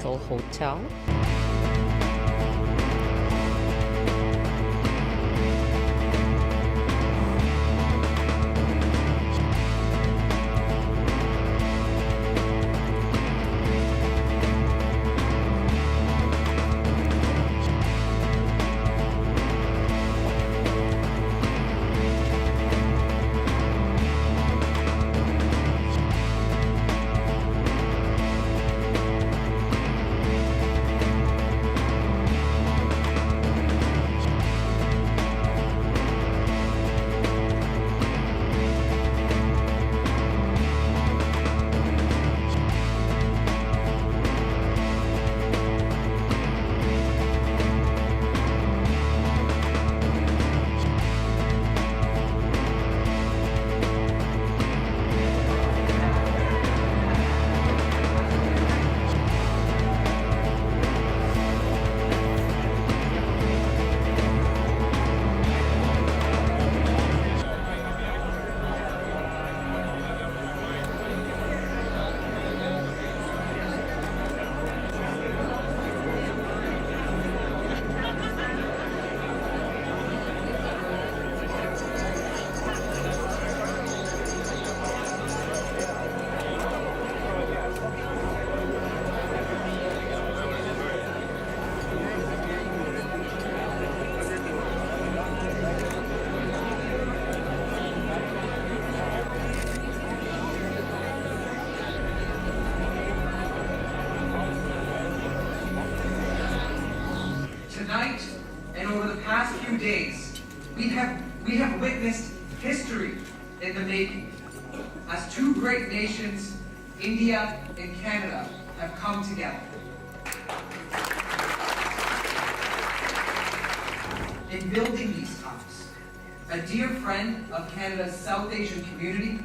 Continental Hotel. Tonight, and over the past few days, we have witnessed history in the making, as two great nations, India and Canada, have come together. In building these ties, a dear friend of Canada's South Asian community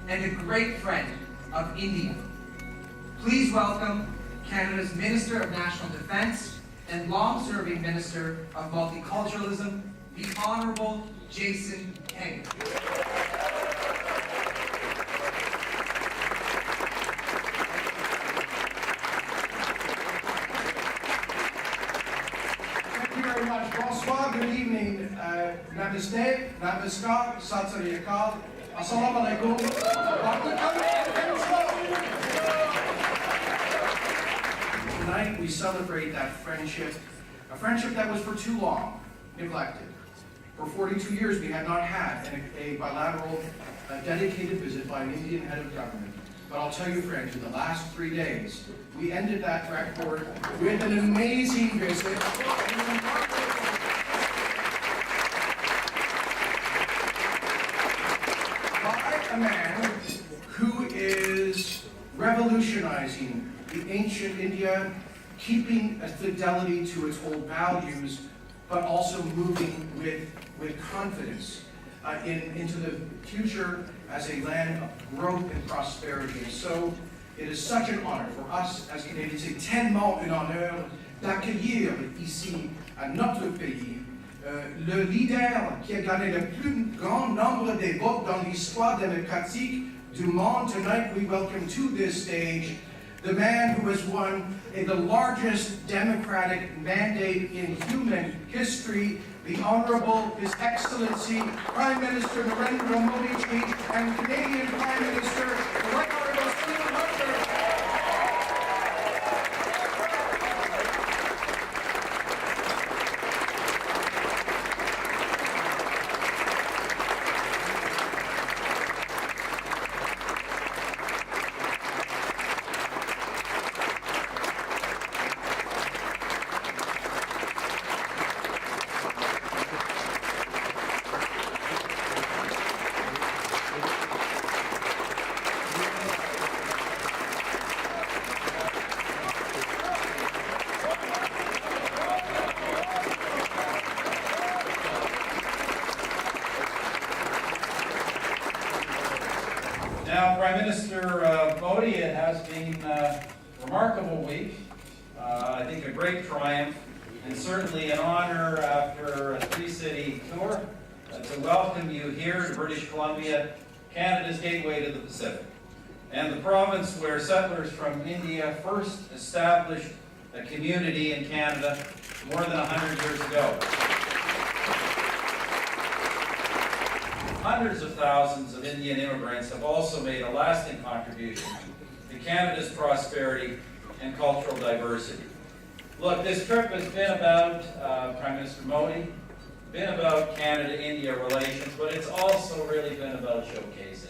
and a great friend of India. Please welcome Canada's Minister of National Defence and long-serving Minister of Multiculturalism, the Honourable Jason Kenney. Thank you very much. Bonsoir, good evening. Namaste, namaskar, sat sri akal, assalamu alaikum. Tonight we celebrate that friendship, a friendship that was for too long neglected. For 42 years we had not had a bilateral dedicated visit by an Indian head of government. But I'll tell you friends, in the last 3 days, we ended that record with an amazing visit. By a man who is revolutionizing the ancient India, keeping a fidelity to its old values, but also moving with confidence into the future as a land of growth and prosperity. So it is such an honor for us as Canadians, c'est tellement un honneur d'accueillir ici à notre pays le leader qui a gagné le plus grand nombre de votes dans l'histoire démocratique du monde. Tonight we welcome to this stage the man who has won the largest democratic mandate in human history, the Honourable His Excellency Prime Minister Narendra Modi and Canadian Prime Minister the Right Honourable Stephen Harper. Now, Prime Minister Modi, it has been a remarkable week. I think a great triumph, and certainly an honor after a three-city tour to welcome you here to British Columbia, Canada's gateway to the Pacific. and the province where settlers from India first established a community in Canada more than 100 years ago. Hundreds of thousands of Indian immigrants have also made a lasting contribution to Canada's prosperity and cultural diversity. Look, this trip has been about, Prime Minister Modi, been about Canada-India relations, but it's also really been about showcasing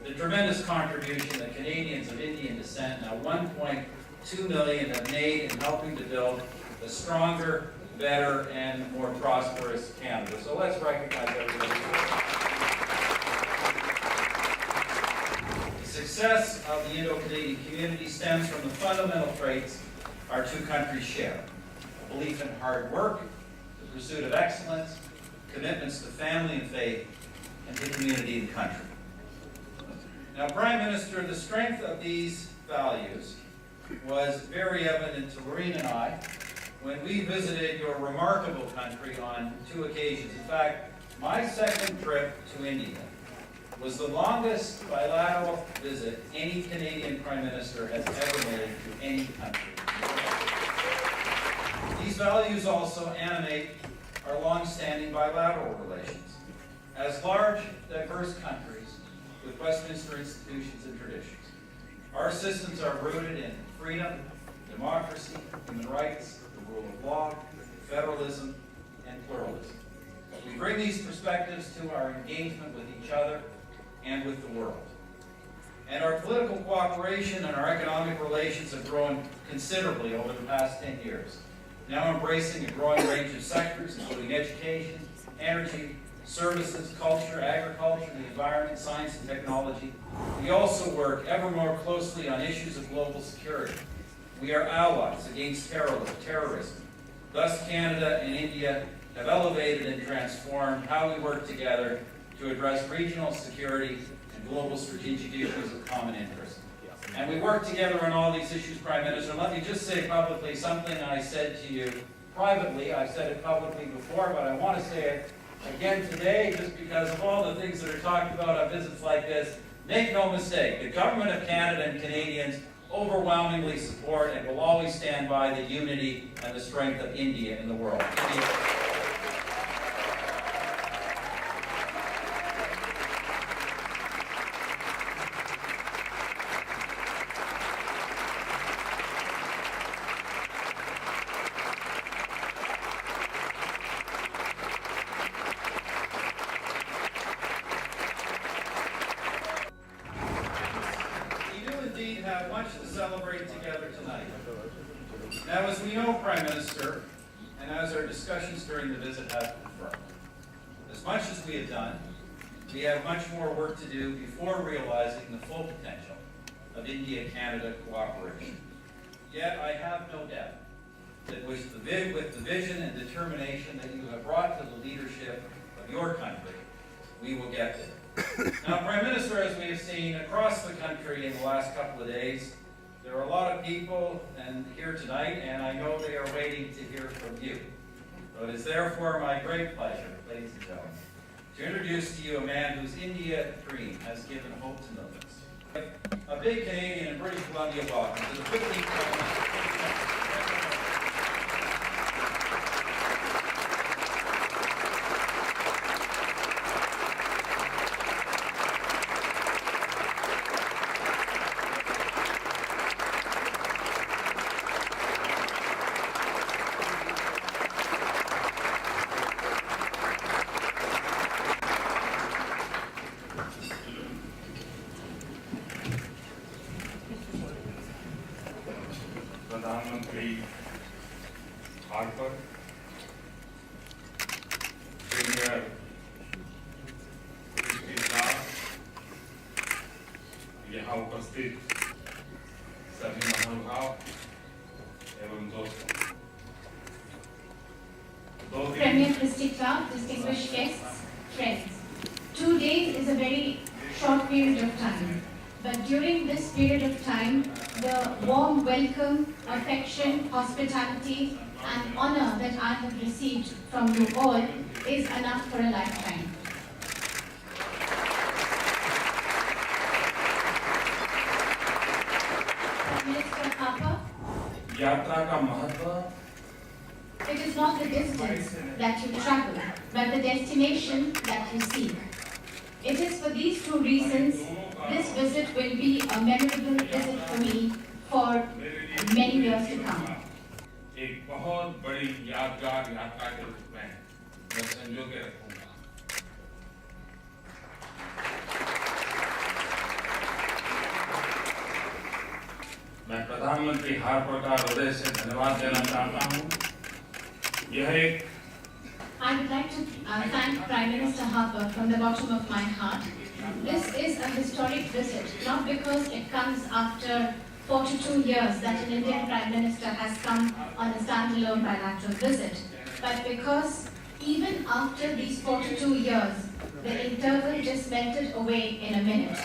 the tremendous contribution that Canadians of Indian descent, now 1.2 million, have made in helping to build a stronger, better, and more prosperous Canada. So let's recognize everybody. The success of the Indo-Canadian community stems from the fundamental traits our two countries share: a belief in hard work, the pursuit of excellence, commitments to family and faith, and to community and country. Now, Prime Minister, the strength of these values was very evident to Lorene and I when we visited your remarkable country on 2 occasions. In fact, my second trip to India was the longest bilateral visit any Canadian Prime Minister has ever made to any country. These values also animate our long-standing bilateral relations. As large, diverse countries with Westminster institutions and traditions, our systems are rooted in freedom, democracy, human rights, the rule of law, federalism, and pluralism. We bring these perspectives to our engagement with each other and with the world. And our political cooperation and our economic relations have grown considerably over the past 10 years, now embracing a growing range of sectors, including education, energy, services, culture, agriculture, the environment, science, and technology. We also work ever more closely on issues of global security. We are allies against terrorism. Thus, Canada and India have elevated and transformed how we work together to address regional security and global strategic issues of common interest. And we work together on all these issues, Prime Minister. And let me just say publicly something I said to you privately. I've said it publicly before, but I want to say it again today, just because of all the things that are talked about on visits like this. Make no mistake, the Government of Canada and Canadians overwhelmingly support and will always stand by the unity and the strength of India in the world. Have much to celebrate together tonight. Now, as we know, Prime Minister, and as our discussions during the visit have confirmed, as much as we have done, we have much more work to do before realizing the full potential of India-Canada cooperation. Yet, I have no doubt that with the vision and determination that you have brought to the leadership of your country, we will get there. Now, Prime Minister, as we have seen across the country in the last couple of days, there are a lot of people here tonight, and I know they are waiting to hear from you. So it is therefore my great pleasure, ladies and gentlemen, to introduce to you a man whose India dream has given hope to millions. A big Canadian and British Columbia welcome to the 15th Prime Minister. प्रधानमंत्री Harper, premiere यहाँ उपस्थित सभी महानुभाव एवं दोस्तों, Premier Christy Clark, distinguished guests, friends. 2 days is a very short period of time, but during this period of time, the warm welcome, affection, hospitality, and honor that I have received from you all is enough for a lifetime. यात्रा का महत्व It is not the distance that you travel, but the destination that you seek. It is for these two reasons this visit will be a memorable visit for me for many years to come. एक बहुत बड़ी यादगार यात्रा के रूप में मैं संजो के रखूंगा। मैं प्रधानमंत्री हार्पर का हृदय से धन्यवाद देना चाहता हूं। यह एक I would like to thank Prime Minister Harper from the bottom of my heart. This is a historic visit, not because it comes after 42 years that an Indian Prime Minister has come on a standalone bilateral visit, but because even after these 42 years, the interval just melted away in a minute.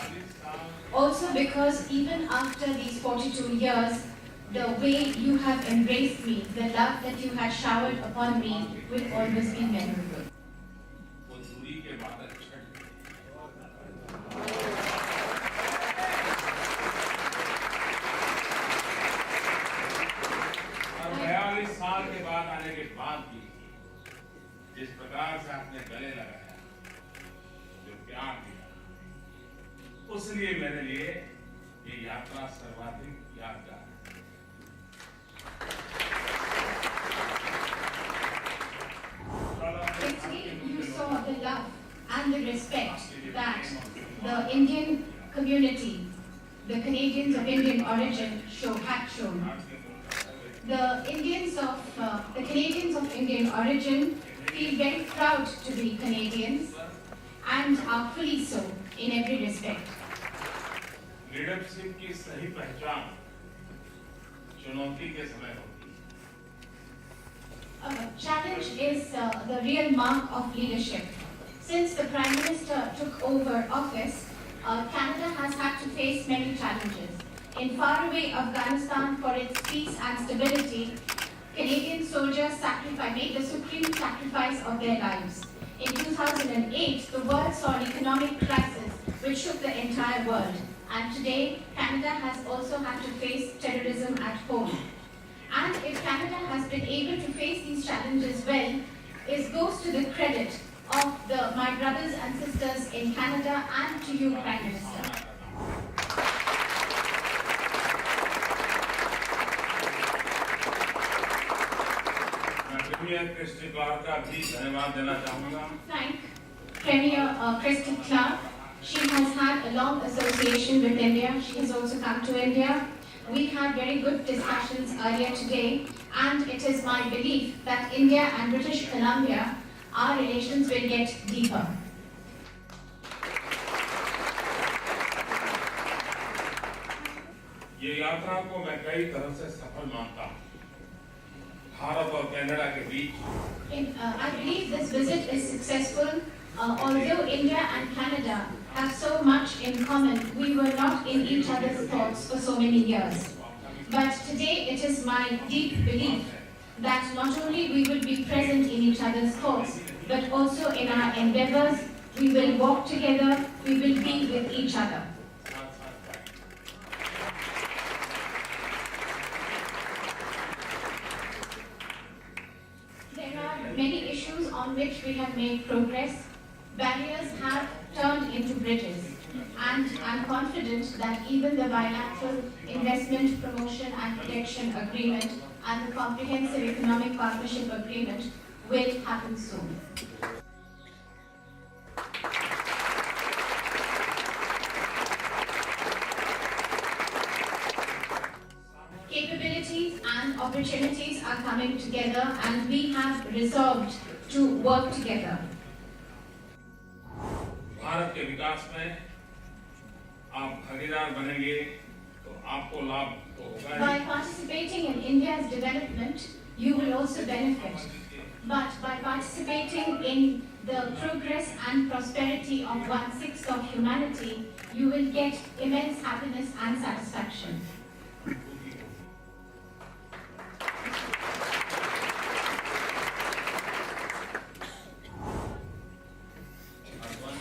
Also because even after these 42 years, the way you have embraced me, the love that you had showered upon me will always be memorable. वो दूरी के बाद अच्छा और 42 साल के बाद आने के बाद भी जिस प्रकार से आपने गले लगाया, जो प्यार दिया, उसलिए मेरे लिए ये यात्रा सर्वाधिक यादगार है। Yesterday you saw the love and the respect that the Indian community, the Canadians of Indian origin had shown. The Canadians of Indian origin feel very proud to be Canadians and are fully so in every respect. Leadership की सही पहचान चुनौती के समय होती है। Challenge is the real mark of leadership. Since the Prime Minister took over office, Canada has had to face many challenges. In faraway Afghanistan, for its peace and stability, Canadian soldiers made the supreme sacrifice of their lives. In 2008, the world saw an economic crisis which shook the entire world. And today, Canada has also had to face terrorism at home. And if Canada has been able to face these challenges well, it goes to the credit of my brothers and sisters in Canada and to you, Prime Minister. Thank Premier Christy Clark. She has had a long association with India. She has also come to India. We had very good discussions earlier today, and it is my belief that India and British Columbia, our relations will get deeper. ये यात्रा को मैं कई तरह से सफल मानता हूँ। भारत और कनाडा के बीच I believe this visit is successful. Although India and Canada have so much in common, we were not in each other's thoughts for so many years. But today it is my deep belief that not only we will be present in each other's thoughts, but also in our endeavors, we will walk together, we will be with each other. There are many issues on which we have made progress. Barriers have turned into bridges, and I'm confident that even the bilateral investment promotion and protection agreement and the comprehensive economic partnership agreement will happen soon. Capabilities and opportunities are coming together, and we have resolved to work together. Bharat के विकास में आप भागीदार बनेंगे तो आपको लाभ तो होगा ही। By participating in India's development, you will also benefit. But by participating in the progress and prosperity of 1/6 of humanity, you will get immense happiness and satisfaction.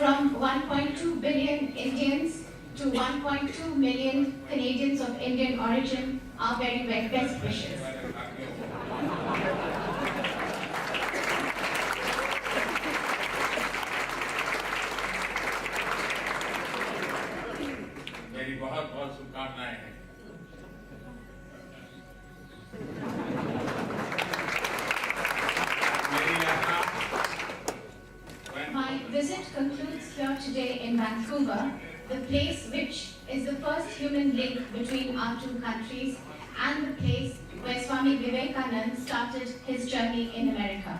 From 1.2 billion Indians to 1.2 million Canadians of Indian origin, our very best wishes. मेरी बहुत बहुत शुभकामनाएं हैं। My visit concludes here today in Vancouver, the place which is the first human link between our two countries and the place where Swami Vivekananda started his journey in America.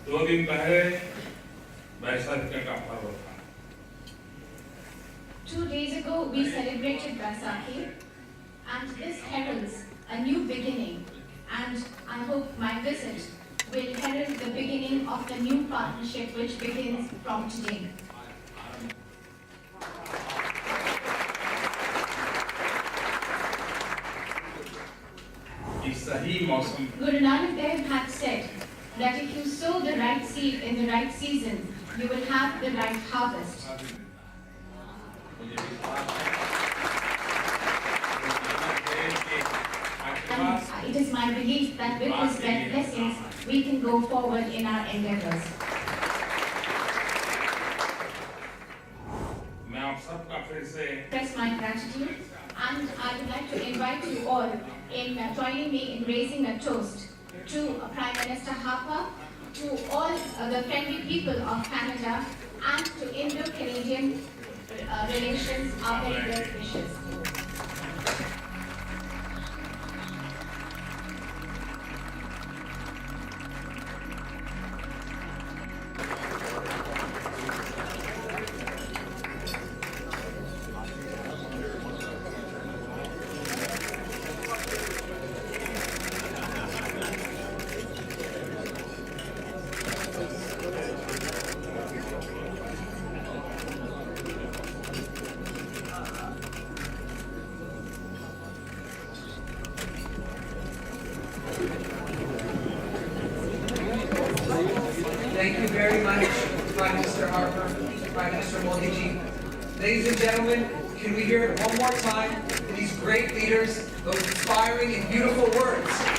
2 दिन पहले बैसाखी का पर्व था। 2 days ago, we celebrated Vaisakhi, and this heralds a new beginning, and I hope my visit will herald the beginning of the new partnership which begins from today. इस सही मौसम Guru Nanak Dev had said that if you sow the right seed in the right season, you will have the right harvest. मुझे विश्वास है कि आशीर्वाद And it is my belief that with his blessings, we can go forward in our endeavors. मैं आप सबका फिर से Express my gratitude, and I would like to invite you all in joining me in raising a toast to Prime Minister Harper, to all the friendly people of Canada, and to Indo-Canadian relations, our very best wishes. Thank you very much, Prime Minister Harper, Prime Minister Modi ji. Ladies and gentlemen, can we hear it one more time for these great leaders, those inspiring and beautiful words?